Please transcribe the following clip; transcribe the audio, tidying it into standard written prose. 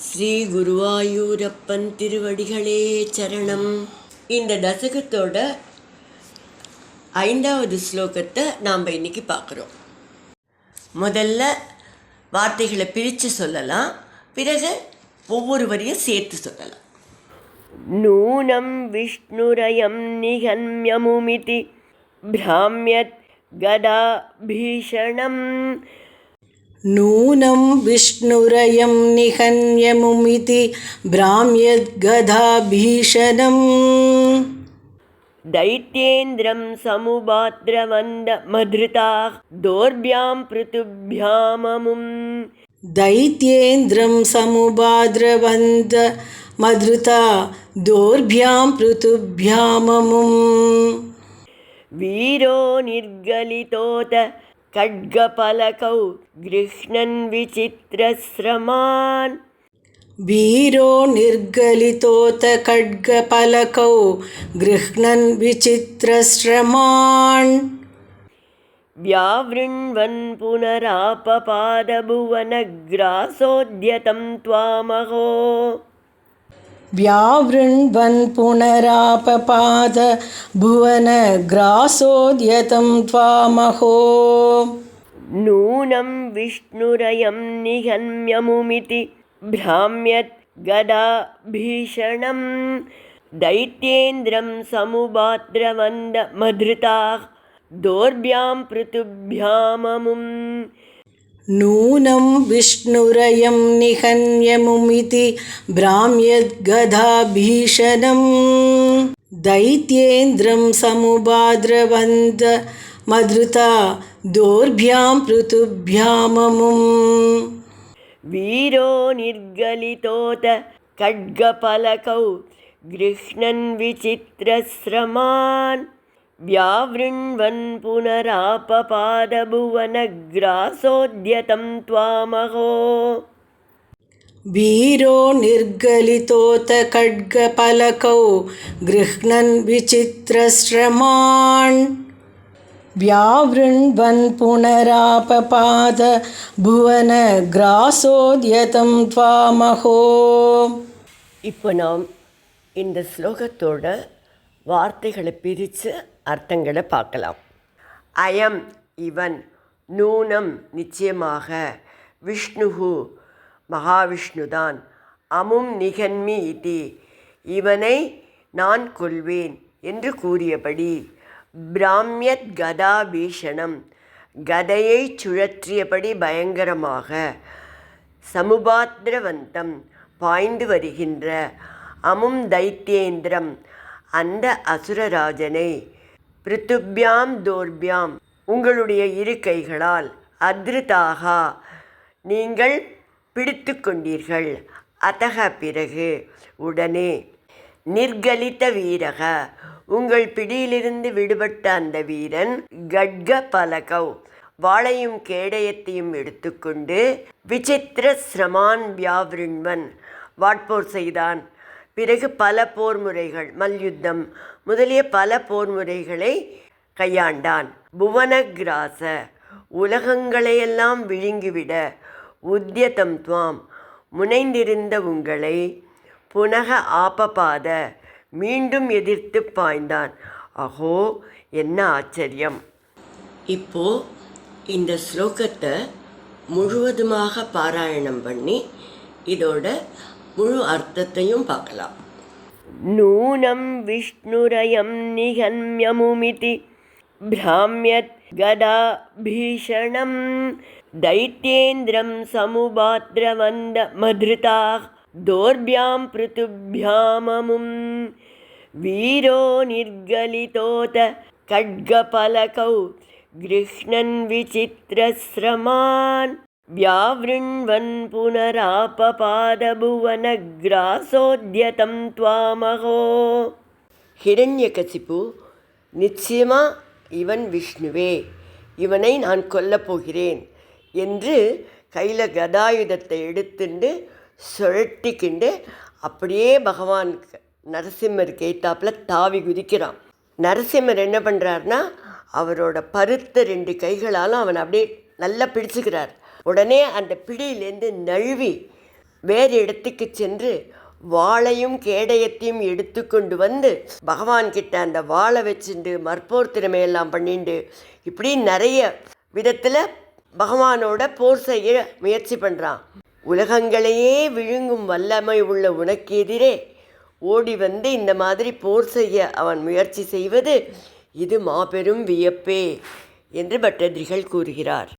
ஸ்ரீ குருவாயூரப்பன் திருவடிகளே சரணம். இந்த தசகத்தோட 5வது ஸ்லோகத்தை நாம் இன்னைக்கு பார்க்குறோம். முதல்ல வார்த்தைகளை பிரித்து சொல்லலாம், பிறகு ஒவ்வொரு வரியும் சேர்த்து சொல்லலாம். நூனம் விஷ்ணுரயம் நிகன்யமுமிதி பிராம்யத் கதா பீஷணம். நூனம் விஷ்ணுரயம் நிகன்யமுமிதி பிராம்யத்கதாபீஷணம். दैत्येन्द्रं समुपाद्रवन्द मधृताः दोर्भ्यां पृथुभ्याममुम्. दैत्येन्द्रं समुपाद्रवन्द मधृता दोर्भ्यां पृथुभ्याममुम्. वीरो निर्गलितोत खड्गपलकौ गृह्णन् विचित्रश्रमान्. वीरो निर्गलितोत खड्गपलकौ गृह्णन् विचित्रश्रमान्. व्यावृण्वन् पुनरापपादभुवनग्रासोद्यतं त्वामहो. व्यावृण्वन् पुनरापपाद भुवनग्रासोद्यतं त्वामहो. नूनं विष्णुरयं निहन्यमुमिति भ्राम्यत् गदा भीषणं. दैत्येन्द्रं समुपाद्रवन्द मधृताः दोर्भ्यां पृथुभ्याममुम्. नूनं विष्णुरयं निहन्यमुमिति भ्राम्यद्गदाभीषणं. दैत्येन्द्रं समुपाद्रवन्द मधृता दोर्भ्यां पृथुभ्याममुम्. वीरो निर्गलितोत खड्गपलकौ गृह्णन् विचित्रश्रमान्. व्यावृण्वन् पुनरापपादभुवनग्रासोद्यतं त्वामहो. वीरो निर्गलितोत खड्गपलकौ गृह्णन् विचित्रश्रमान्. व्यावृण्वन् पुनरापपाद भुवनग्रासोद्यतं त्वामहो. இப்போ நாம் இந்த ஸ்லோகத்தோட வார்த்தைகளை பிரித்து அர்த்தங்களை பார்க்கலாம். அயம் இவன், நூனம் நிச்சயமாக, விஷ்ணுஹு மகாவிஷ்ணுதான், அமும் நிகன்மி இதி இவனை நான் கொல்வேன் என்று கூறியபடி, பிராம்யத் கதா பீஷணம் கதையை சுழற்றியபடி பயங்கரமாக, சமுபாத்ரவந்தம் பாய்ந்து வருகின்ற, அமும் தைத்யேந்திரம் அந்த அசுரராஜனை, பிருத்துப்யாம் தோர்பியாம் உங்களுடைய இரு கைகளால், அத்ருதாகா நீங்கள் பிடித்து கொண்டீர்கள், அத்தக பிறகு உடனே, நிர்கலித்த வீரக உங்கள் பிடியிலிருந்து விடுபட்ட அந்த வீரன், கட்க பலகவ் வாளையும் கேடயத்தையும் எடுத்துக்கொண்டு, விசித்திர சிரமான் வியாவிருண்வன் வாட்போர் செய்தான். பிறகு பல போர் முறைகள், மல்யுத்தம் முதலிய பல போர் முறைகளை கையாண்டான். புவனகிராச உலகங்களையெல்லாம் விழுங்கிவிட, உத்யதம் துவாம் முனைந்திருந்த உங்களை, புனக ஆபபாத மீண்டும் எதிர்த்து பாய்ந்தான். அஹோ என்ன ஆச்சரியம். இப்போ இந்த ஸ்லோகத்தை முழுவதுமாக பாராயணம் பண்ணி இதோட முழு அர்த்தத்தையும் பார்க்கலாம். நூனம் விஷ்ணுரயம் நிகன்யமுமிதி பிராம்யத் கதா பீஷணம். தைத்யேந்திரம் சமுபாத்ரவந்த மத்ருதாः தோர்பியாம் பృథுभ्याममुम्. வீரோ நிர்கலிதோத खड्गपलकौ गृह्णन् विचित्रश्रमान्. व्यावृण्वन् पुनरापपादभुवनग्रासोद्यतं त्वामहो. ஹிரண்யகசிபு, நிச்சயமாக இவன் விஷ்ணுவே, இவனை நான் கொல்லப் போகிறேன் என்று கையில் கதாயுதத்தை எடுத்துண்டு சுழட்டிக்கிண்டு அப்படியே பகவான் நரசிம்மருக்கு ஏத்தாப்பில் தாவி குதிக்கிறான். நரசிம்மர் என்ன பண்ணுறாருனா, அவரோட பருத்த 2 கைகளாலும் அவன் அப்படியே நல்லா பிடிச்சுக்கிறார். உடனே அந்த பிடியிலேருந்து நழுவி வேறு இடத்துக்கு சென்று வாளையும் கேடயத்தையும் எடுத்து கொண்டு வந்து பகவான்கிட்ட அந்த வாளை வச்சுண்டு மற்போர் திறமையெல்லாம் பண்ணிண்டு இப்படி நிறைய விதத்தில் பகவானோட போர் செய்ய முயற்சி பண்ணுறான். உலகங்களையே விழுங்கும் வல்லமை உள்ள உனக்கு எதிரே ஓடி வந்து இந்த மாதிரி போர் செய்ய அவன் முயற்சி செய்வது இது மாபெரும் வியப்பே என்று பட்டதிரிகள் கூறுகிறார்.